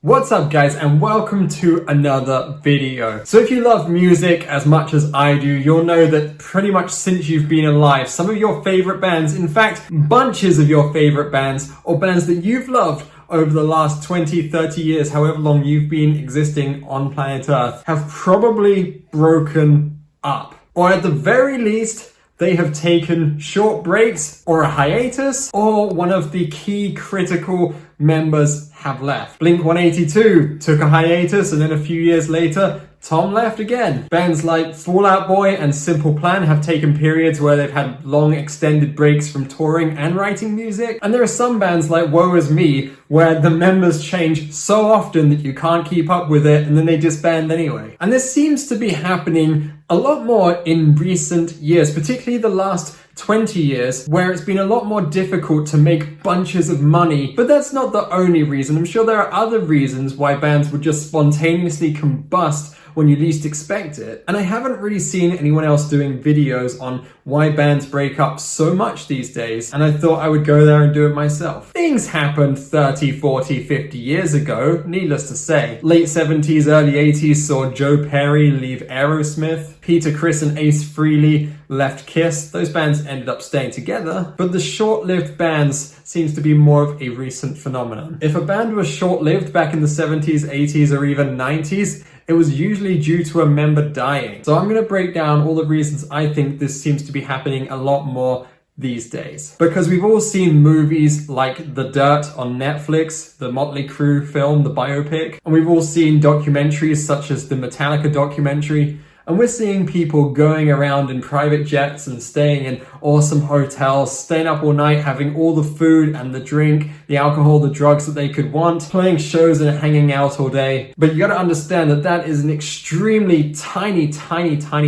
What's up guys, and welcome to another video. So if you love music as much as I do, you'll know that pretty much since you've been alive, some of your favorite bands, in fact, bunches of your favorite bands, or bands that you've loved over the last 20, 30 years, however long you've been existing on planet Earth, have probably broken up. Or at the very least, they have taken short breaks or a hiatus, or one of the key critical members have left. Blink-182 took a hiatus, and then a few years later, Tom left again. Bands like Fall Out Boy and Simple Plan have taken periods where they've had long extended breaks from touring and writing music. And there are some bands like Woe Is Me where the members change so often that you can't keep up with it, and then they disband anyway. And this seems to be happening a lot more in recent years, particularly the last 20 years, where it's been a lot more difficult to make bunches of money. But that's not the only reason. I'm sure there are other reasons why bands would just spontaneously combust when you least expect it. And I haven't really seen anyone else doing videos on why bands break up so much these days, and I thought I would go there and do it myself. Things happened 30, 40, 50 years ago, needless to say. Late 70s, early 80s saw Joe Perry leave Aerosmith. Peter Criss and Ace Frehley left Kiss. Those bands ended up staying together, but the short-lived bands seems to be more of a recent phenomenon. If a band was short-lived back in the 70s, 80s, or even 90s, it was usually due to a member dying. So I'm going to break down all the reasons I think this seems to be happening a lot more these days. Because we've all seen movies like The Dirt on Netflix, the Motley Crue film, the biopic, and we've all seen documentaries such as the Metallica documentary. And we're seeing people going around in private jets and staying in awesome hotels, staying up all night, having all the food and the drink, the alcohol, the drugs that they could want, playing shows and hanging out all day. But you gotta understand that that is an extremely tiny,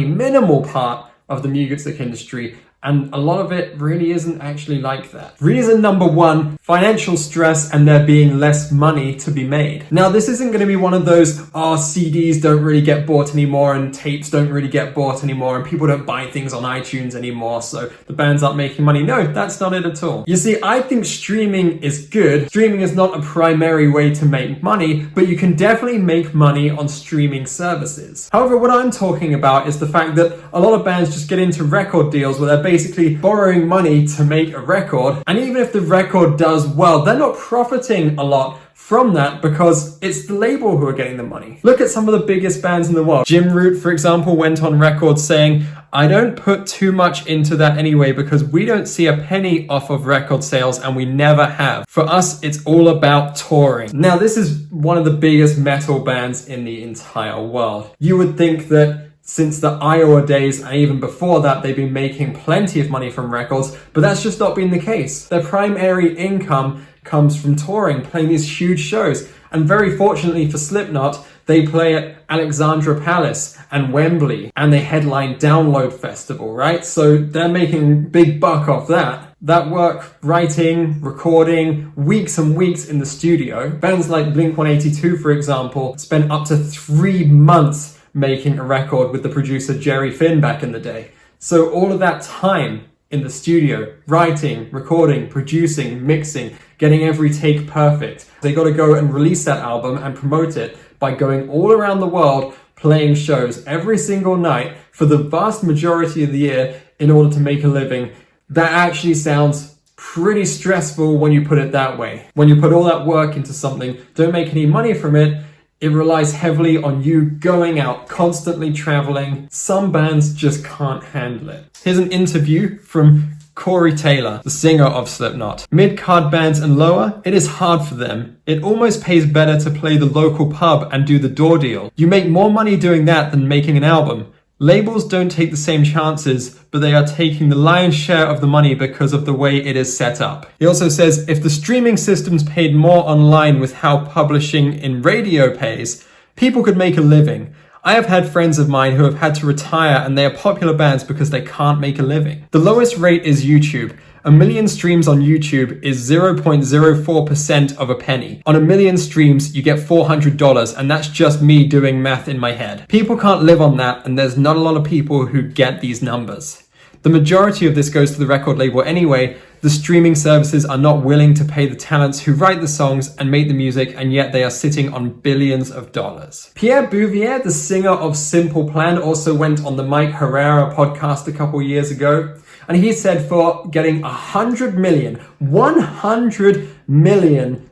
minimal part of the music industry. And a lot of it really isn't actually like that. Reason number one, financial stress and there being less money to be made. Now, this isn't going to be one of those, CDs don't really get bought anymore and tapes don't really get bought anymore and people don't buy things on iTunes anymore, so the bands aren't making money. No, that's not it at all. You see, I think streaming is good. Streaming is not a primary way to make money, but you can definitely make money on streaming services. However, what I'm talking about is the fact that a lot of bands just get into record deals where they're basically borrowing money to make a record, and even if the record does well, they're not profiting a lot from that because it's the label who are getting the money. Look at some of the biggest bands in the world. Jim Root, for example, went on record saying, "I don't put too much into that anyway because we don't see a penny off of record sales and we never have. For us, it's all about touring." Now, this is one of the biggest metal bands in the entire world. You would think that since the Iowa days, and even before that, they've been making plenty of money from records, but that's just not been the case. Their primary income comes from touring, playing these huge shows. And very fortunately for Slipknot, they play at Alexandra Palace and Wembley, and they headline Download Festival, right? So they're making big buck off that. That work, writing, recording, weeks and weeks in the studio. Bands like Blink-182, for example, spent up to 3 months making a record with the producer Jerry Finn back in the day. So all of that time in the studio, writing, recording, producing, mixing, getting every take perfect. They got to go and release that album and promote it by going all around the world, playing shows every single night for the vast majority of the year in order to make a living. That actually sounds pretty stressful when you put it that way. When you put all that work into something, don't make any money from it, it relies heavily on you going out, constantly traveling. Some bands just can't handle it. Here's an interview from Corey Taylor, the singer of Slipknot. "Mid-card bands and lower, it is hard for them. It almost pays better to play the local pub and do the door deal. You make more money doing that than making an album. Labels don't take the same chances, but they are taking the lion's share of the money because of the way it is set up." He also says, "If the streaming systems paid more online with how publishing in radio pays, people could make a living. I have had friends of mine who have had to retire and they are popular bands because they can't make a living. The lowest rate is YouTube. 1 million streams on YouTube is 0.04% of a penny. On 1 million streams, you get $400, and that's just me doing math in my head. People can't live on that, and there's not a lot of people who get these numbers. The majority of this goes to the record label anyway, the streaming services are not willing to pay the talents who write the songs and make the music, and yet they are sitting on billions of dollars. Pierre Bouvier, the singer of Simple Plan, also went on the Mike Herrera podcast a couple years ago, and he said for getting 100 million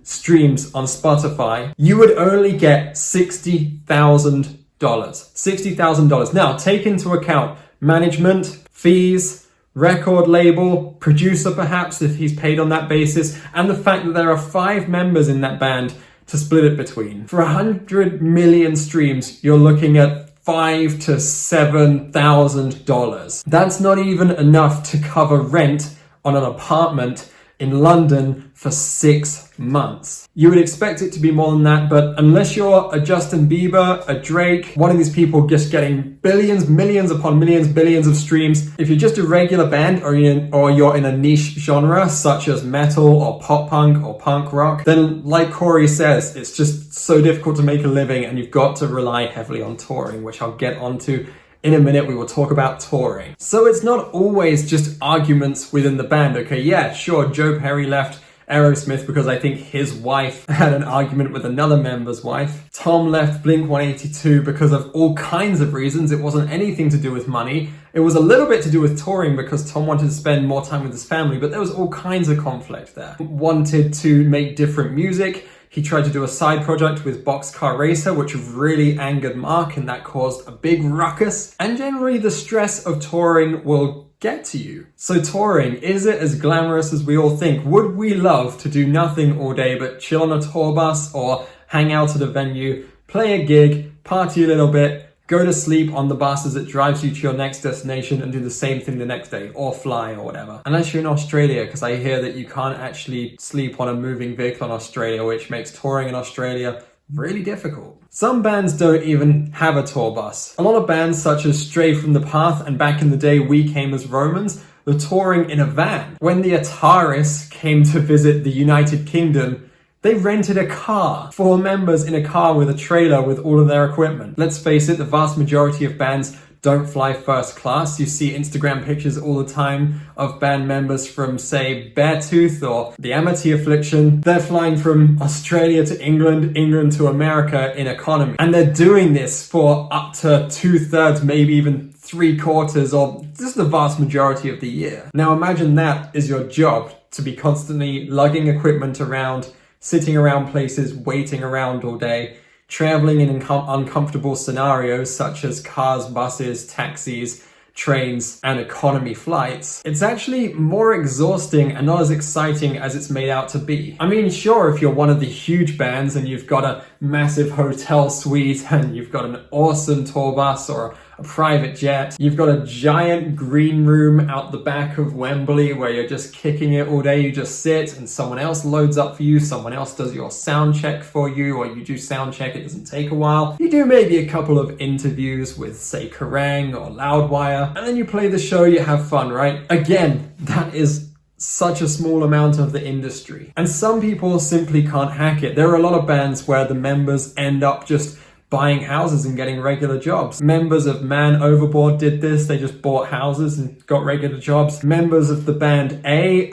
streams on Spotify, you would only get $60,000. $60,000. Now, take into account management, fees, record label, producer perhaps if he's paid on that basis, and the fact that there are 5 members in that band to split it between. For 100 million streams, you're looking at $5,000 to $7,000. That's not even enough to cover rent on an apartment in London for 6 months. You would expect it to be more than that, but unless you're a Justin Bieber, a Drake, one of these people just getting billions, millions upon millions, billions of streams, if you're just a regular band or you're in a niche genre such as metal or pop punk or punk rock, then like Corey says, it's just so difficult to make a living and you've got to rely heavily on touring, which I'll get onto in a minute. We will talk about touring. So it's not always just arguments within the band. Okay, yeah, sure, Joe Perry left Aerosmith because I think his wife had an argument with another member's wife. Tom left Blink-182 because of all kinds of reasons. It wasn't anything to do with money. It was a little bit to do with touring because Tom wanted to spend more time with his family, but there was all kinds of conflict there. Wanted to make different music. He tried to do a side project with Boxcar Racer, which really angered Mark, and that caused a big ruckus. And generally, the stress of touring will get to you. So touring, is it as glamorous as we all think? Would we love to do nothing all day but chill on a tour bus or hang out at a venue, play a gig, party a little bit, go to sleep on the bus as it drives you to your next destination and do the same thing the next day, or fly or whatever? Unless you're in Australia, because I hear that you can't actually sleep on a moving vehicle in Australia, which makes touring in Australia really difficult. Some bands don't even have a tour bus. A lot of bands such as Stray from the Path and back in the day We Came as Romans were touring in a van. When the Ataris came to visit the United Kingdom, they rented a car, 4 members in a car with a trailer with all of their equipment. Let's face it, the vast majority of bands don't fly first class. You see Instagram pictures all the time of band members from, say, Beartooth or the Amity Affliction. They're flying from Australia to England, England to America in economy. And they're doing this for up to 2/3, maybe even 3/4, or just the vast majority of the year. Now imagine that is your job, to be constantly lugging equipment around, sitting around places, waiting around all day, traveling in uncomfortable scenarios such as cars, buses, taxis, trains, and economy flights. It's actually more exhausting and not as exciting as it's made out to be. I mean, sure, if you're one of the huge bands and you've got a massive hotel suite and you've got an awesome tour bus or a private jet, you've got a giant green room out the back of Wembley where you're just kicking it all day, you just sit and someone else loads up for you, someone else does your sound check for you, or you do sound check, it doesn't take a while. You do maybe a couple of interviews with, say, Kerrang or Loudwire, and then you play the show, you have fun, right? Again, that is such a small amount of the industry. And some people simply can't hack it. There are a lot of bands where the members end up just buying houses and getting regular jobs. Members of Man Overboard did this. They just bought houses and got regular jobs. Members of the band a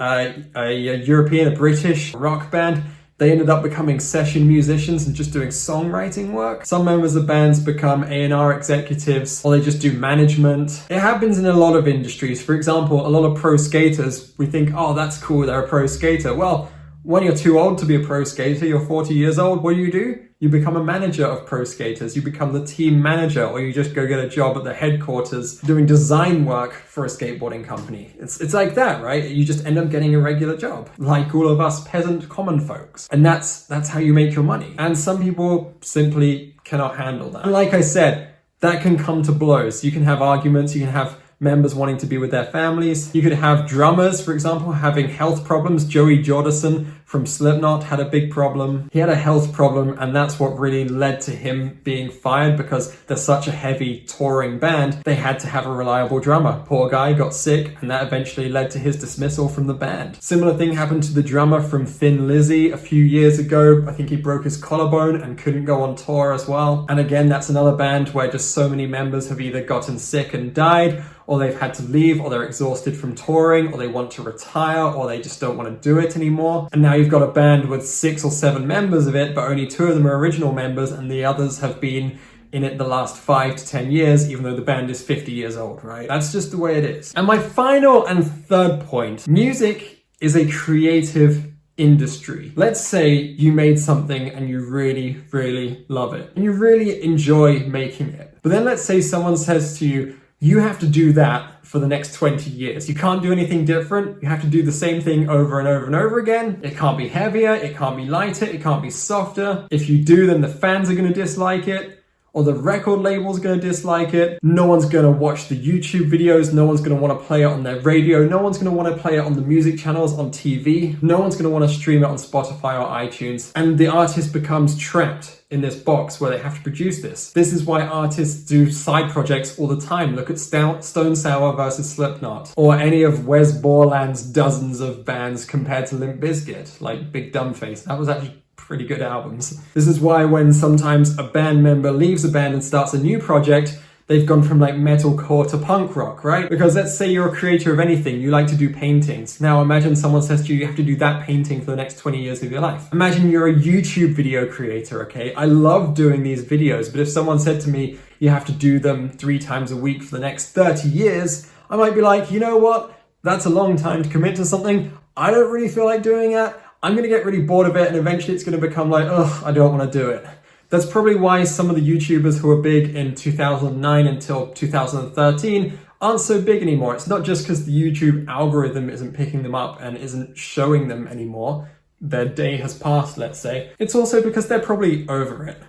European, a British rock band, they ended up becoming session musicians and just doing songwriting work. Some members of bands become A&R executives, or they just do management. It happens in a lot of industries. For example, a lot of pro skaters, we think, oh, that's cool, they're a pro skater. Well, when you're too old to be a pro skater, you're 40 years old, what do? You become a manager of pro skaters, you become the team manager, or you just go get a job at the headquarters doing design work for a skateboarding company. It's like that, right? You just end up getting a regular job, like all of us peasant common folks. And that's how you make your money. And some people simply cannot handle that. And like I said, that can come to blows. You can have arguments, you can have members wanting to be with their families. You could have drummers, for example, having health problems. Joey Jordison from Slipknot had a big problem. He had a health problem, and that's what really led to him being fired, because they're such a heavy touring band. They had to have a reliable drummer. Poor guy got sick, and that eventually led to his dismissal from the band. Similar thing happened to the drummer from Thin Lizzy a few years ago. I think he broke his collarbone and couldn't go on tour as well. And again, that's another band where just so many members have either gotten sick and died, or they've had to leave, or they're exhausted from touring, or they want to retire, or they just don't want to do it anymore. And now you've got a band with 6 or 7 members of it, but only 2 of them are original members, and the others have been in it the last 5 to 10 years, even though the band is 50 years old, right? That's just the way it is. And my final and third point, music is a creative industry. Let's say you made something and you really, really love it, and you really enjoy making it. But then let's say someone says to you, you have to do that for the next 20 years. You can't do anything different. You have to do the same thing over and over and over again. It can't be heavier, it can't be lighter, it can't be softer. If you do, then the fans are going to dislike it, or the record label's going to dislike it. No one's going to watch the YouTube videos. No one's going to want to play it on their radio. No one's going to want to play it on the music channels on TV. No one's going to want to stream it on Spotify or iTunes. And the artist becomes trapped in this box where they have to produce this. This is why artists do side projects all the time. Look at Stone Sour versus Slipknot, or any of Wes Borland's dozens of bands compared to Limp Bizkit, like Big Dumb Face. That was actually pretty good albums. This is why when sometimes a band member leaves a band and starts a new project, they've gone from like metalcore to punk rock, right? Because let's say you're a creator of anything, you like to do paintings. Now imagine someone says to you, you have to do that painting for the next 20 years of your life. Imagine you're a YouTube video creator, okay? I love doing these videos, but if someone said to me, you have to do them 3 times a week for the next 30 years, I might be like, you know what? That's a long time to commit to something. I don't really feel like doing it. I'm going to get really bored of it, and eventually it's going to become like, ugh, I don't want to do it. That's probably why some of the YouTubers who were big in 2009 until 2013 aren't so big anymore. It's not just because the YouTube algorithm isn't picking them up and isn't showing them anymore. Their day has passed, let's say. It's also because they're probably over it.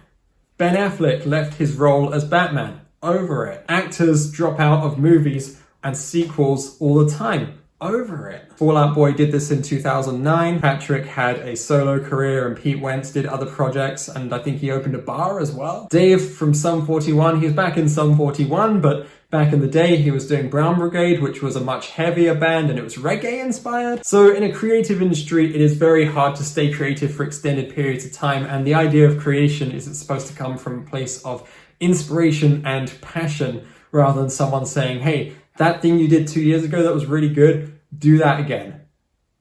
Ben Affleck left his role as Batman. Over it. Actors drop out of movies and sequels all the time. Over it. Fall Out Boy did this in 2009. Patrick had a solo career and Pete Wentz did other projects, and I think he opened a bar as well. Dave from Sum 41, he's back in Sum 41, but back in the day he was doing Brown Brigade, which was a much heavier band and it was reggae inspired. So in a creative industry, it is very hard to stay creative for extended periods of time, and the idea of creation is it's supposed to come from a place of inspiration and passion, rather than someone saying, hey, that thing you did 2 years ago that was really good, do that again.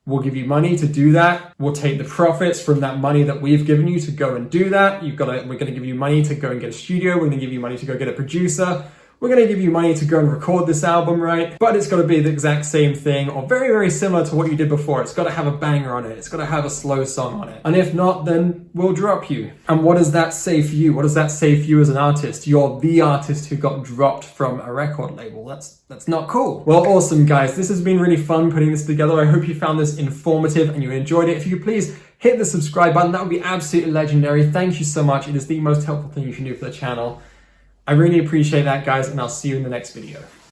We'll give you money to do that. We'll take the profits from that money that we've given you to go and do that. We're going to give you money to go and get a studio. We're going to give you money to go get a producer. We're going to give you money to go and record this album, right? But it's got to be the exact same thing, or very, very similar to what you did before. It's got to have a banger on it. It's got to have a slow song on it. And if not, then we'll drop you. And what does that say for you? What does that say for you as an artist? You're the artist who got dropped from a record label. That's not cool. Well, awesome, guys. This has been really fun putting this together. I hope you found this informative and you enjoyed it. If you could please hit the subscribe button, that would be absolutely legendary. Thank you so much. It is the most helpful thing you can do for the channel. I really appreciate that, guys, and I'll see you in the next video.